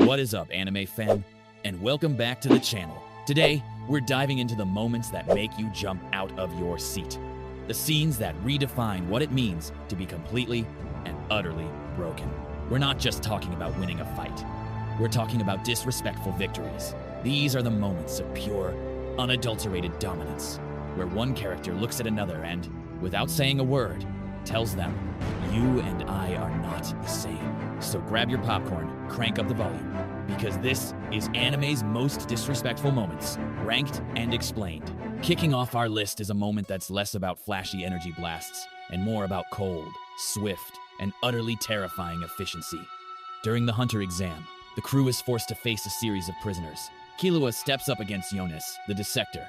What is up, anime fam? And welcome back to the channel. Today, we're diving into the moments that make you jump out of your seat. The scenes that redefine what it means to be completely and utterly broken. We're not just talking about winning a fight. We're talking about disrespectful victories. These are the moments of pure, unadulterated dominance, where one character looks at another and, without saying a word, tells them, "You and I are not the same." So grab your popcorn, crank up the volume, because this is anime's most disrespectful moments, ranked and explained. Kicking off our list is a moment that's less about flashy energy blasts and more about cold, swift, and utterly terrifying efficiency. During the Hunter exam, the crew is forced to face a series of prisoners. Killua steps up against Jonas, the dissector,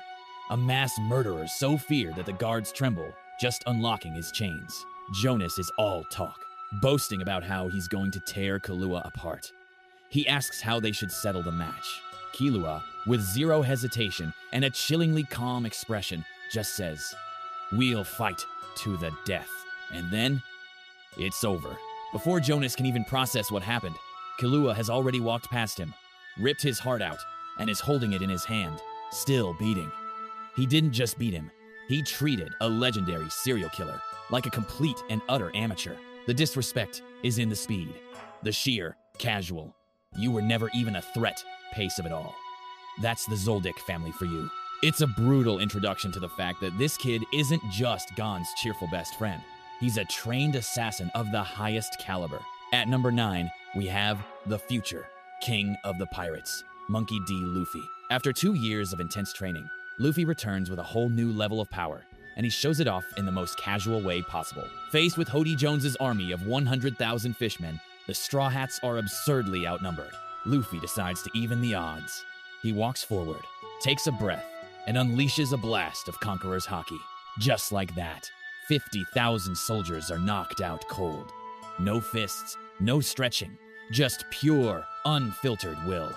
a mass murderer so feared that the guards tremble, just unlocking his chains. Jonas is all talk, boasting about how he's going to tear Killua apart. He asks how they should settle the match. Killua, with zero hesitation and a chillingly calm expression, just says, "We'll fight to the death." And then, it's over. Before Jonas can even process what happened, Killua has already walked past him, ripped his heart out, and is holding it in his hand, still beating. He didn't just beat him, he treated a legendary serial killer like a complete and utter amateur. The disrespect is in the speed, the sheer, casual, you were never even a threat pace of it all. That's the Zoldyck family for you. It's a brutal introduction to the fact that this kid isn't just Gon's cheerful best friend. He's a trained assassin of the highest caliber. At number 9, we have the future king of the pirates, Monkey D. Luffy. After 2 years of intense training, Luffy returns with a whole new level of power, and he shows it off in the most casual way possible. Faced with Hody Jones's army of 100,000 fishmen, the Straw Hats are absurdly outnumbered. Luffy decides to even the odds. He walks forward, takes a breath, and unleashes a blast of Conqueror's Haki. Just like that, 50,000 soldiers are knocked out cold. No fists, no stretching, just pure, unfiltered will.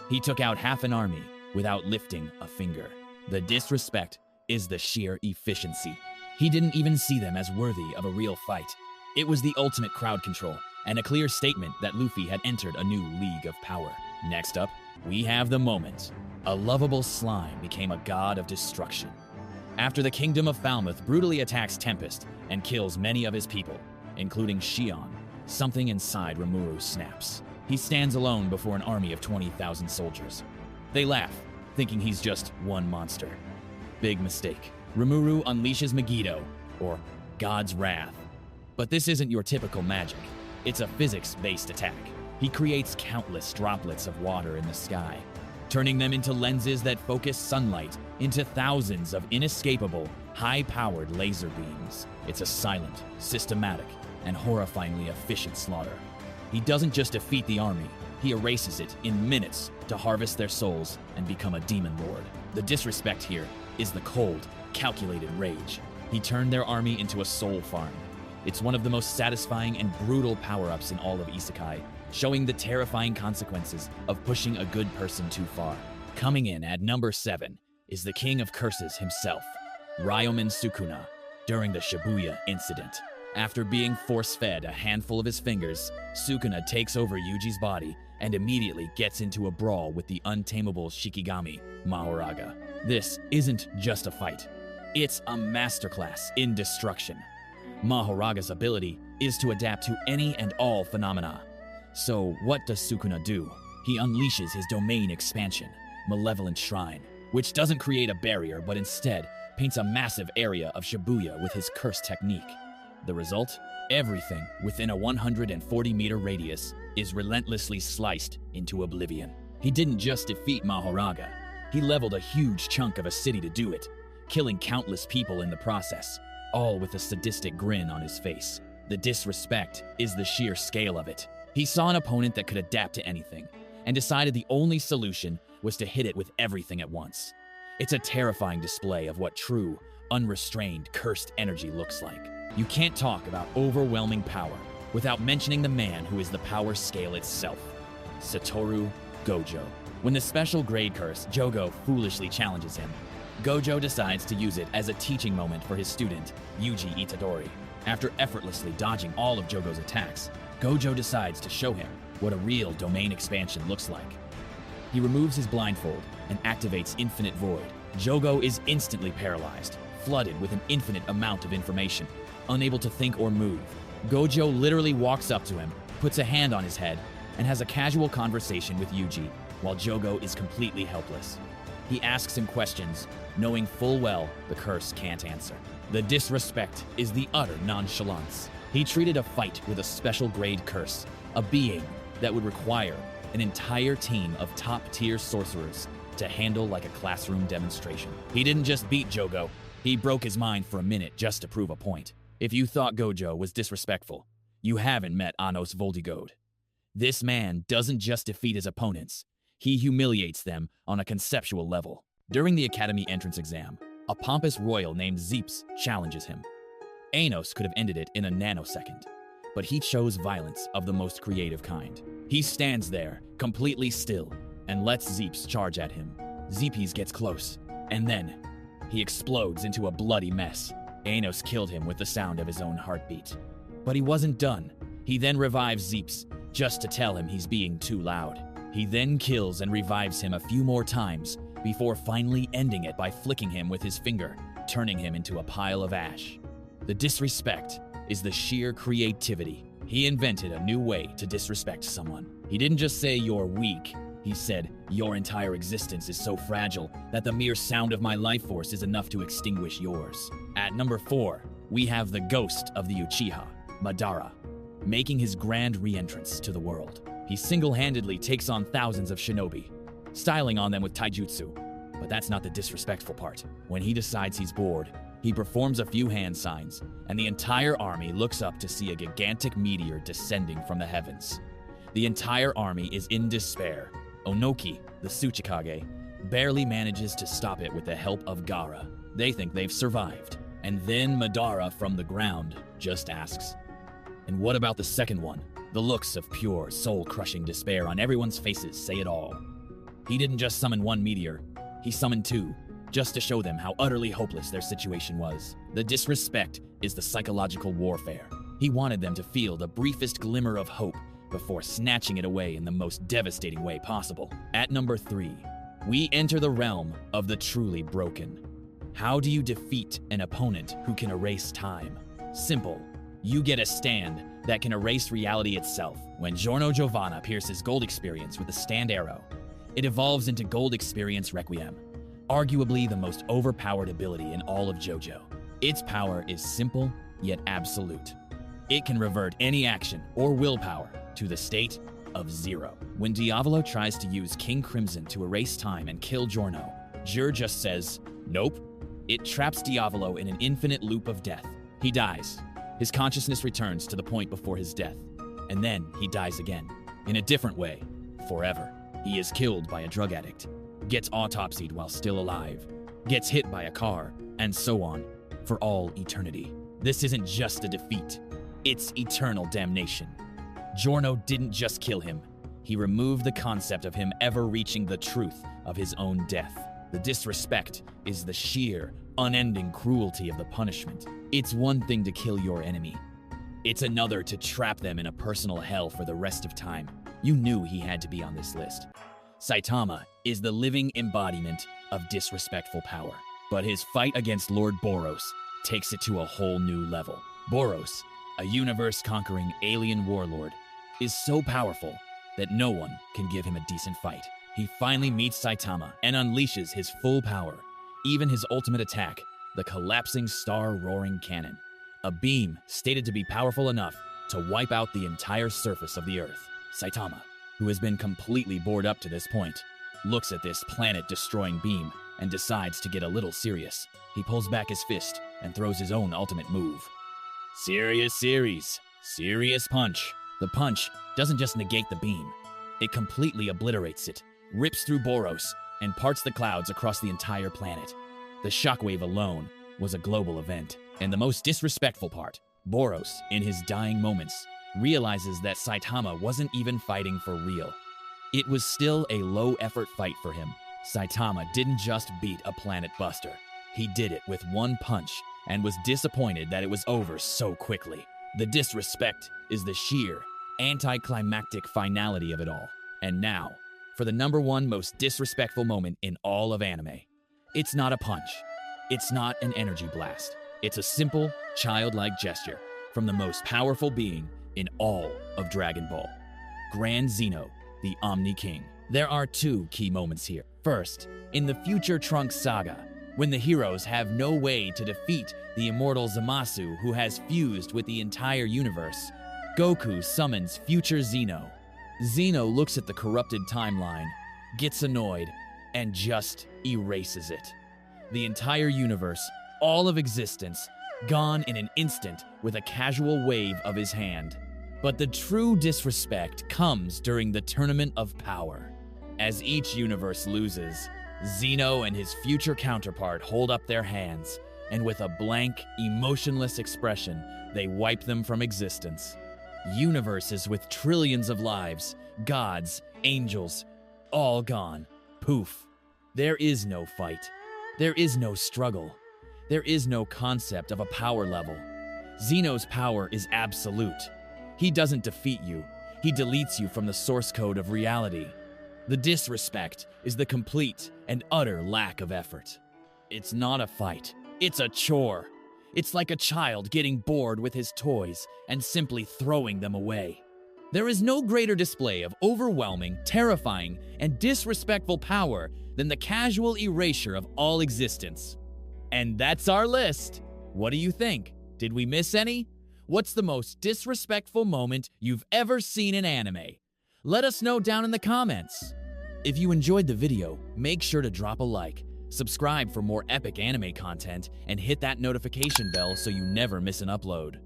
He took out half an army without lifting a finger. The disrespect is the sheer efficiency. He didn't even see them as worthy of a real fight. It was the ultimate crowd control and a clear statement that Luffy had entered a new league of power. Next up, we have the moment. A lovable slime became a god of destruction. After the kingdom of Falmouth brutally attacks Tempest and kills many of his people, including Shion, something inside Rimuru snaps. He stands alone before an army of 20,000 soldiers. They laugh, thinking he's just one monster. Big mistake. Rimuru unleashes Megiddo, or God's Wrath. But this isn't your typical magic. It's a physics-based attack. He creates countless droplets of water in the sky, turning them into lenses that focus sunlight into thousands of inescapable, high-powered laser beams. It's a silent, systematic, and horrifyingly efficient slaughter. He doesn't just defeat the army, he erases it in minutes to harvest their souls and become a demon lord. The disrespect here is the cold, calculated rage. He turned their army into a soul farm. It's one of the most satisfying and brutal power-ups in all of Isekai, showing the terrifying consequences of pushing a good person too far. Coming in at number 7 is the king of curses himself, Ryomen Sukuna, during the Shibuya incident. After being force-fed a handful of his fingers, Sukuna takes over Yuji's body and immediately gets into a brawl with the untamable Shikigami, Mahoraga. This isn't just a fight. It's a masterclass in destruction. Mahoraga's ability is to adapt to any and all phenomena. So what does Sukuna do? He unleashes his domain expansion, Malevolent Shrine, which doesn't create a barrier but instead paints a massive area of Shibuya with his curse technique. The result? Everything within a 140-meter radius is relentlessly sliced into oblivion. He didn't just defeat Mahoraga, he leveled a huge chunk of a city to do it, killing countless people in the process, all with a sadistic grin on his face. The disrespect is the sheer scale of it. He saw an opponent that could adapt to anything, and decided the only solution was to hit it with everything at once. It's a terrifying display of what true, unrestrained, cursed energy looks like. You can't talk about overwhelming power without mentioning the man who is the power scale itself, Satoru Gojo. When the special grade curse Jogo foolishly challenges him, Gojo decides to use it as a teaching moment for his student, Yuji Itadori. After effortlessly dodging all of Jogo's attacks, Gojo decides to show him what a real domain expansion looks like. He removes his blindfold and activates Infinite Void. Jogo is instantly paralyzed, flooded with an infinite amount of information, unable to think or move. Gojo literally walks up to him, puts a hand on his head, and has a casual conversation with Yuji, while Jogo is completely helpless. He asks him questions, knowing full well the curse can't answer. The disrespect is the utter nonchalance. He treated a fight with a special grade curse, a being that would require an entire team of top-tier sorcerers to handle like a classroom demonstration. He didn't just beat Jogo, he broke his mind for a minute just to prove a point. If you thought Gojo was disrespectful, you haven't met Anos Voltigode. This man doesn't just defeat his opponents, he humiliates them on a conceptual level. During the academy entrance exam, a pompous royal named Zeeps challenges him. Anos could have ended it in a nanosecond, but he chose violence of the most creative kind. He stands there, completely still, and lets Zeeps charge at him. Zeeps gets close, and then he explodes into a bloody mess. Anos killed him with the sound of his own heartbeat. But he wasn't done. He then revives Zeeps, just to tell him he's being too loud. He then kills and revives him a few more times, before finally ending it by flicking him with his finger, turning him into a pile of ash. The disrespect is the sheer creativity. He invented a new way to disrespect someone. He didn't just say you're weak, he said your entire existence is so fragile that the mere sound of my life force is enough to extinguish yours. At number 4, we have the ghost of the Uchiha, Madara, making his grand re-entrance to the world. He single-handedly takes on thousands of shinobi, styling on them with taijutsu. But that's not the disrespectful part. When he decides he's bored, he performs a few hand signs, and the entire army looks up to see a gigantic meteor descending from the heavens. The entire army is in despair. Onoki, the Tsuchikage, barely manages to stop it with the help of Gaara. They think they've survived. And then Madara from the ground just asks, "And what about the second one?" The looks of pure, soul-crushing despair on everyone's faces say it all. He didn't just summon one meteor, he summoned 2, just to show them how utterly hopeless their situation was. The disrespect is the psychological warfare. He wanted them to feel the briefest glimmer of hope before snatching it away in the most devastating way possible. At number 3, we enter the realm of the truly broken. How do you defeat an opponent who can erase time? Simple. You get a stand that can erase reality itself. When Giorno Giovanna pierces Gold Experience with a stand arrow, it evolves into Gold Experience Requiem, arguably the most overpowered ability in all of JoJo. Its power is simple, yet absolute. It can revert any action or willpower to the state of 0. When Diavolo tries to use King Crimson to erase time and kill Giorno, Jur just says, nope. It traps Diavolo in an infinite loop of death. He dies. His consciousness returns to the point before his death, and then he dies again, in a different way, forever. He is killed by a drug addict, gets autopsied while still alive, gets hit by a car, and so on, for all eternity. This isn't just a defeat, it's eternal damnation. Giorno didn't just kill him, he removed the concept of him ever reaching the truth of his own death. The disrespect is the sheer, unending cruelty of the punishment. It's one thing to kill your enemy. It's another to trap them in a personal hell for the rest of time. You knew he had to be on this list. Saitama is the living embodiment of disrespectful power, but his fight against Lord Boros takes it to a whole new level. Boros, a universe-conquering alien warlord, is so powerful that no one can give him a decent fight. He finally meets Saitama and unleashes his full power, even his ultimate attack, the collapsing star roaring cannon, a beam stated to be powerful enough to wipe out the entire surface of the Earth. Saitama, who has been completely bored up to this point, looks at this planet-destroying beam and decides to get a little serious. He pulls back his fist and throws his own ultimate move. Serious series, serious punch. The punch doesn't just negate the beam, it completely obliterates it, rips through Boros, and parts the clouds across the entire planet. The shockwave alone was a global event. And the most disrespectful part, Boros, in his dying moments, realizes that Saitama wasn't even fighting for real. It was still a low-effort fight for him. Saitama didn't just beat a planet buster. He did it with one punch and was disappointed that it was over so quickly. The disrespect is the sheer, anticlimactic finality of it all. And now, for the number one most disrespectful moment in all of anime. It's not a punch. It's not an energy blast. It's a simple, childlike gesture from the most powerful being in all of Dragon Ball, Grand Zeno, the Omni King. There are two key moments here. First, in the future Trunks saga, when the heroes have no way to defeat the immortal Zamasu who has fused with the entire universe, Goku summons future Zeno. Zeno looks at the corrupted timeline, gets annoyed, and just erases it. The entire universe, all of existence, gone in an instant with a casual wave of his hand. But the true disrespect comes during the Tournament of Power. As each universe loses, Zeno and his future counterpart hold up their hands, and with a blank, emotionless expression, they wipe them from existence. Universes with trillions of lives, gods, angels, all gone. Poof. There is no fight. There is no struggle. There is no concept of a power level. Zeno's power is absolute. He doesn't defeat you. He deletes you from the source code of reality. The disrespect is the complete and utter lack of effort. It's not a fight. It's a chore. It's like a child getting bored with his toys and simply throwing them away. There is no greater display of overwhelming, terrifying, and disrespectful power than the casual erasure of all existence. And that's our list. What do you think? Did we miss any? What's the most disrespectful moment you've ever seen in anime? Let us know down in the comments. If you enjoyed the video, make sure to drop a like, subscribe for more epic anime content, and hit that notification bell so you never miss an upload.